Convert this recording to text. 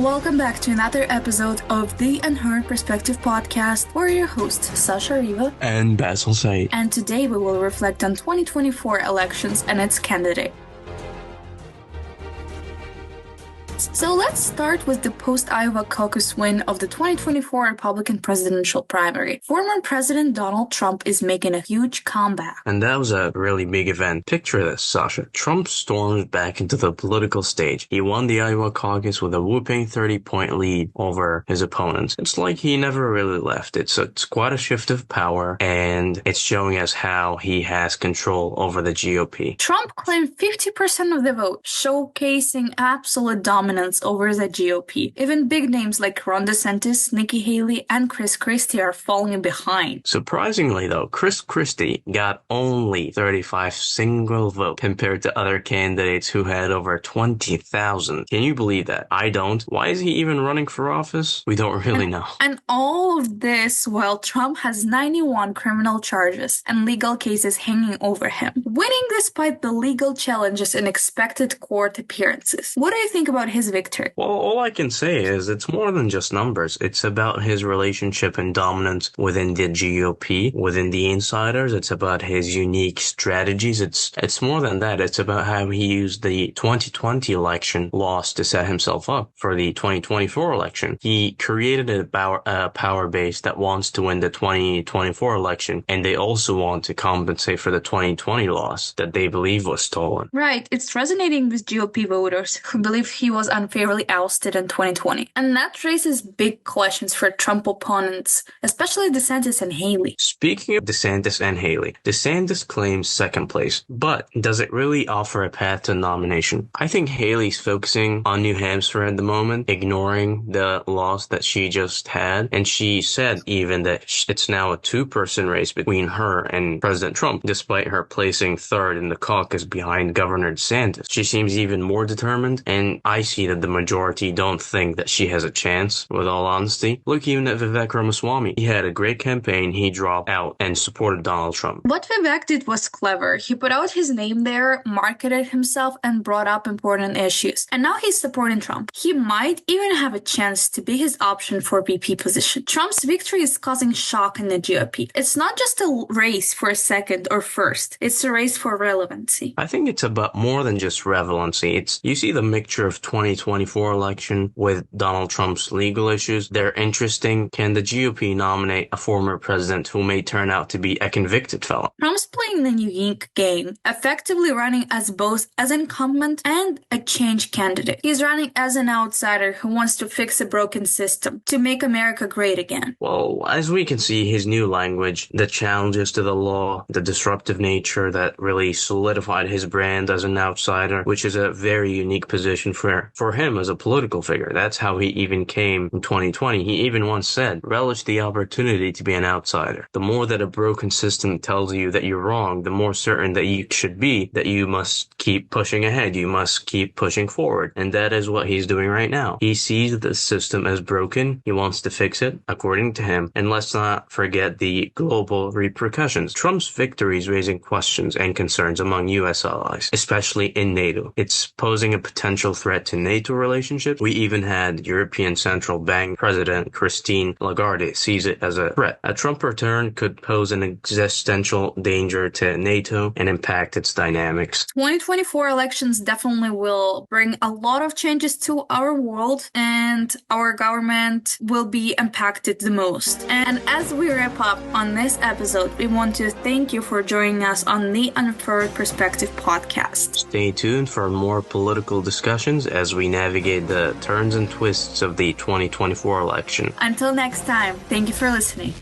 Welcome back to another episode of the Unheard Perspective podcast. We're your hosts, Sasha Riva and Basil Said. And today we will reflect on 2024 elections and its candidate. So let's start with the post-Iowa caucus win of the 2024 Republican presidential primary. Former President Donald Trump is making a huge comeback. And that was a really big event. Picture this, Sasha. Trump stormed back into the political stage. He won the Iowa caucus with a whooping 30-point lead over his opponents. It's like he never really left. It's quite a shift of power, and it's showing us how he has control over the GOP. Trump claimed 50% of the vote, showcasing absolute dominance over the GOP. Even big names like Ron DeSantis, Nikki Haley, and Chris Christie are falling behind. Surprisingly, though, Chris Christie got only 35 single votes compared to other candidates who had over 20,000. Can you believe that? I don't. Why is he even running for office? We don't really know. And all of this while Trump has 91 criminal charges and legal cases hanging over him, winning despite the legal challenges and expected court appearances. What do you think about his victory? Well, all I can say is it's more than just numbers. It's about his relationship and dominance within the GOP, within the insiders. It's about his unique strategies. It's more than that. It's about how he used the 2020 election loss to set himself up for the 2024 election. He created a power base that wants to win the 2024 election, and they also want to compensate for the 2020 loss that they believe was stolen. Right. It's resonating with GOP voters who believe he was unfairly ousted in 2020. And that raises big questions for Trump opponents, especially DeSantis and Haley. Speaking of DeSantis and Haley, DeSantis claims second place, but does it really offer a path to nomination? I think Haley's focusing on New Hampshire at the moment, ignoring the loss that she just had. And she said even that it's now a two-person race between her and President Trump, despite her placing third in the caucus behind Governor DeSantis. She seems even more determined, and I see that the majority don't think that she has a chance, with all honesty. Look even at Vivek Ramaswamy. He had a great campaign, he dropped out and supported Donald Trump. What Vivek did was clever. He put out his name there, marketed himself, and brought up important issues. And now he's supporting Trump. He might even have a chance to be his option for VP position. Trump's victory is causing shock in the GOP. It's not just a race for second or first. It's a race for relevancy. I think it's about more than just relevancy. You see the mixture of 2024 election with Donald Trump's legal issues. They're interesting. Can the GOP nominate a former president who may turn out to be a convicted felon? Trump's playing the unique game, effectively running as both as incumbent and a change candidate. He's running as an outsider who wants to fix a broken system, to make America great again. Well, as we can see, his new language, the challenges to the law, the disruptive nature that really solidified his brand as an outsider, which is a very unique position for him as a political figure. That's how he even came in 2020. He even once said, relish the opportunity to be an outsider. The more that a broken system tells you that you're wrong, the more certain that you should be that you must keep pushing ahead. You must keep pushing forward. And that is what he's doing right now. He sees the system as broken. He wants to fix it, according to him. And let's not forget the global repercussions. Trump's victory is raising questions and concerns among U.S. allies, especially in NATO. It's posing a potential threat to NATO relationships. We even had European Central Bank President Christine Lagarde sees it as a threat. A Trump return could pose an existential danger to NATO and impact its dynamics. 2024 elections definitely will bring a lot of changes to our world, and our government will be impacted the most. And as we wrap up on this episode, we want to thank you for joining us on the Unheard Perspective podcast. Stay tuned for more political discussions as we navigate the turns and twists of the 2024 election. Until next time, thank you for listening.